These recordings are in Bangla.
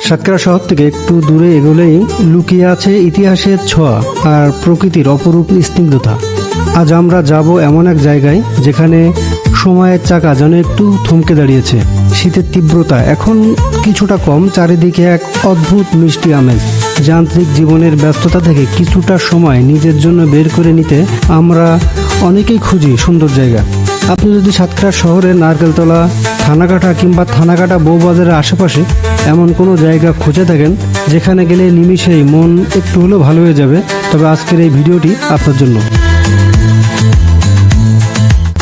সাতক্ষীরা শহর থেকে একটু দূরে এগোলেই লুকিয়ে আছে ইতিহাসের ছোঁয়া আর প্রকৃতির অপরূপ স্নিগ্ধতা। আজ আমরা যাব এমন এক জায়গায় যেখানে সময়ের চাকা যেন একটু থমকে দাঁড়িয়েছে। শীতের তীব্রতা এখন কিছুটা কম, চারিদিকে এক অদ্ভুত মিষ্টি আমেজ। যান্ত্রিক জীবনের ব্যস্ততা থেকে কিছুটা সময় নিজের জন্য বের করে নিতে আমরা অনেকেই খুঁজি সুন্দর জায়গা। আপনি যদি সাতক্ষীরা শহরের নারকেলতলা, থানাকাটা কিংবা থানাকাটা বউবাজারের আশেপাশে এমন কোনো জায়গা খুঁজে থাকেন যেখানে গেলে নিমিষেই মন একটু হলেও ভালো হয়ে যাবে, তবে আজকের এই ভিডিওটি আপনার জন্য।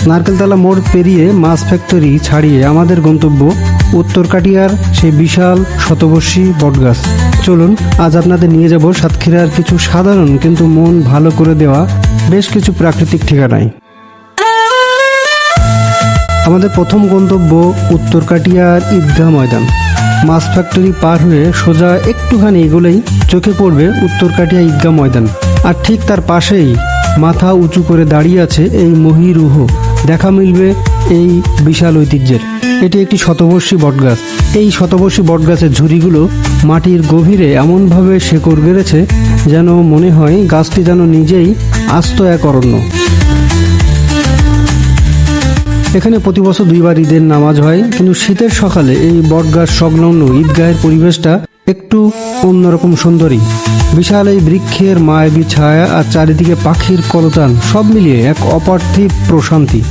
নারকেলতলা মোড় পেরিয়ে মাছ ফ্যাক্টরি ছাড়িয়ে আমাদের গন্তব্য উত্তরকাটিয়ার সেই বিশাল শতবর্ষী বটগাছ। চলুন আজ আপনাদের নিয়ে যাব সাতক্ষীরার কিছু সাধারণ কিন্তু মন ভালো করে দেওয়া বেশ কিছু প্রাকৃতিক ঠিকানায়। আমাদের প্রথম গন্তব্য উত্তরকাটিয়ার ঈদগাহ ময়দান। মাছ ফ্যাক্টরি পার হয়ে সোজা একটুখানি এগোলেই চোখে পড়বে উত্তরকাটিয়া ঈদগাহ ময়দান, আর ঠিক তার পাশেই মাথা উঁচু করে দাঁড়িয়ে আছে এই মহিরুহ। দেখা মিলবে এই বিশাল ঐতিহ্যের। এটি একটি শতবর্ষী বটগাছ। এই শতবর্ষী বটগাছের ঝুড়িগুলো মাটির গভীরে এমনভাবে শেকড় গেড়েছে যেন মনে হয় গাছটি যেন নিজেই আস্ত এক অরণ্য। এখানে প্রতি বছর দুইবার ঈদের নামাজ হয়, কিন্তু শীতের সকালে এই বটগাছ সংলগ্ন ঈদগাহের পরিবেশটা একটু অন্যরকম সুন্দরী। বিশাল এই বৃক্ষের মায়াবী ছায়া আর চারিদিকে পাখির কলতান সব মিলিয়ে এক অপার্থিব প্রশান্তি।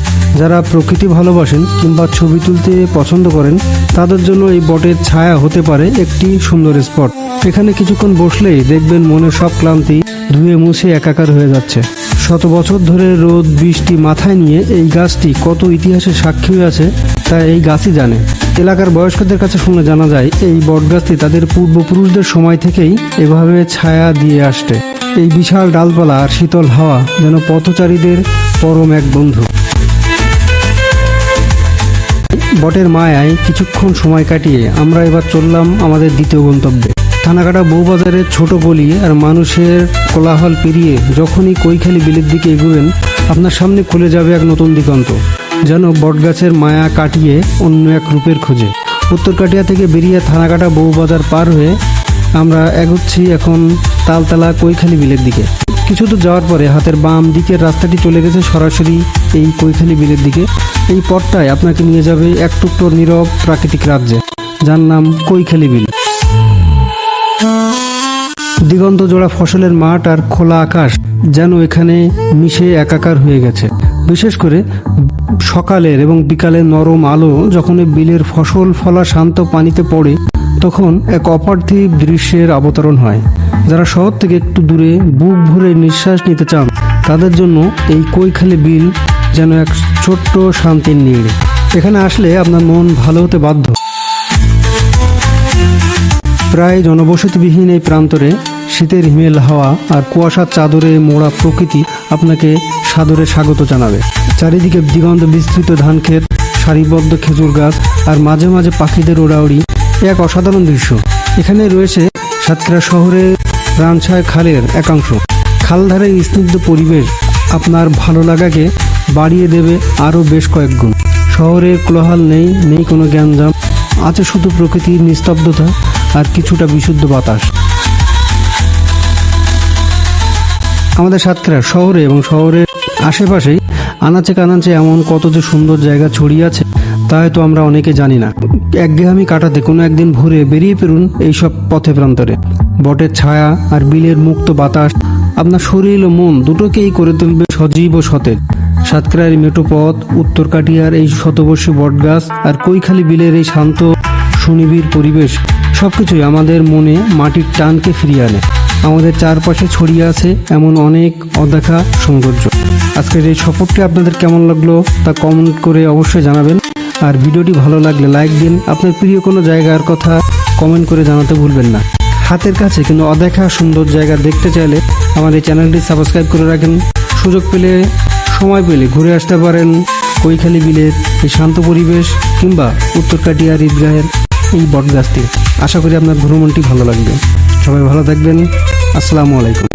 যারা প্রকৃতি ভালোবাসেন কিংবা ছবি তুলতে পছন্দ করেন তাদের জন্য এই বটের ছায়া হতে পারে একটি সুন্দর স্পট। এখানে কিছুক্ষণ বসলেই দেখবেন মনের সব ক্লান্তি ধুয়ে মুছে একাকার হয়ে যাচ্ছে। শত বছর ধরে রোদ বৃষ্টি মাথায় নিয়ে এই গাছটি কত ইতিহাসের সাক্ষী হয়ে আছে তা এই গাছই জানে। এলাকার বয়স্কদের কাছে শুনে জানা যায় এই বটগাছটি তাদের পূর্বপুরুষদের সময় থেকেই এভাবে ছায়া দিয়ে আসছে। এই বিশাল ডালপালা আর শীতল হাওয়া যেন পথচারীদের পরম এক বন্ধু। বটের মায়ায় কিছুক্ষণ সময় কাটিয়ে আমরা এবার চললাম আমাদের দ্বিতীয় গন্তব্যে। থানাকাটা বউবাজারের ছোট গলি আর মানুষের কোলাহল পেরিয়ে যখনই কৈখালী বিলের দিকে এগোবেন আপনার সামনে খুলে যাবে এক নতুন দিগন্ত, যেন বটগাছের মায়া কাটিয়ে অন্য এক রূপের খোঁজে। উত্তরকাটিয়া থেকে বেরিয়ে থানাকাটা বউবাজার পার হয়ে আমরা এগোচ্ছি এখন তালতলা কৈখালী বিলের দিকে। কিছু দূর যাওয়ার পরে হাতের বাম দিকের রাস্তাটি চলে গেছে সরাসরি এই কৈখালী বিলের দিকে। এই পথটায় আপনাকে নিয়ে যাবে এক টুকরো নীরব প্রাকৃতিক রাজ্যে, যার নাম কৈখালী বিল। দিগন্ত জোড়া ফসলের মাঠ আর খোলা আকাশ যেন এখানে মিশে একাকার হয়ে গেছে। বিশেষ করে সকালের এবং বিকালের নরম আলো যখন বিলের ফসল ফলা শান্ত পানিতে পড়ে তখন এক অপার্থিব দৃশ্যের অবতরণ হয়। যারা শহর থেকে একটু দূরে বুক ভরে নিঃশ্বাস নিতে চান তাদের জন্য এই কৈখালী বিল যেন এক ছোট্ট শান্তির নীড়। এখানে আসলে আপনার মন ভালো হতে বাধ্য। প্রায় জনবসতিবিহীন এই প্রান্তরে শীতের হিমেল হাওয়া আর কুয়াশার চাদরে মোড়া প্রকৃতি আপনাকে সাদরে স্বাগত জানাবে। চারিদিকে দিগন্ত বিস্তৃত ধানক্ষেত, সারিবদ্ধ খেজুর গাছ আর মাঝে মাঝে পাখিদের ওড়াউড়ি, এক অসাধারণ দৃশ্য। এখানে রয়েছে সাতক্ষীরা শহরের প্রাণছায় খালের একাংশ। খালধারের স্নিগ্ধ পরিবেশ আপনার ভালো লাগাকে বাড়িয়ে দেবে আরও বেশ কয়েক গুণ। শহরের কোলাহল নেই, নেই কোনো গ্যাঞ্জাম, আছে শুধু প্রকৃতির নিস্তব্ধতা আর কিছুটা বিশুদ্ধ বাতাস। আমাদের সাতক্ষীরা শহরে এবং শহরের আশেপাশেই আনাচে কানাচে এমন কত যে সুন্দর জায়গা ছড়িয়ে আছে তা হয়তো আমরা অনেকে জানি না। একঘেয়েমি কাটাতে কোনো একদিন ভোরে বেরিয়ে পড়ুন এইসব পথে প্রান্তরে। বটের ছায়া আর বিলের মুক্ত বাতাস আপনার শরীর ও মন দুটোকেই করে তুলবে সজীব ও সতেজ। সাতক্ষীরার মেঠো পথ, উত্তরকাটিয়ার এই শতবর্ষী বটগাছ আর কৈখালী বিলের এই শান্ত সুনিবিড় পরিবেশ সবকিছুই আমাদের মনে মাটির টানকে ফিরিয়ে আনে। আমাদের চারপাশে ছড়িয়ে আছে এমন অনেক অদেখা সৌন্দর্য। আজকের এই সফরটি আপনাদের কেমন লাগলো তা কমেন্ট করে অবশ্যই জানাবেন, আর ভিডিওটি ভালো লাগলে লাইক দিন। আপনার প্রিয় কোনো জায়গার কথা কমেন্ট করে জানাতে ভুলবেন না। হাতের কাছে কিন্তু অদেখা সুন্দর জায়গা দেখতে চাইলে আমার এই চ্যানেলটি সাবস্ক্রাইব করে রাখেন। সুযোগ পেলে সময় পেলে ঘুরে আসতে পারেন কৈখালী বিলের এই শান্ত পরিবেশ কিংবা উত্তরকাটিয়ার ঈদগাহের এই বটগাছটি। আশা করি আপনার ভ্রমণটি ভালো লাগবে। সবাই ভালো থাকবেন। আসসালামু আলাইকুম।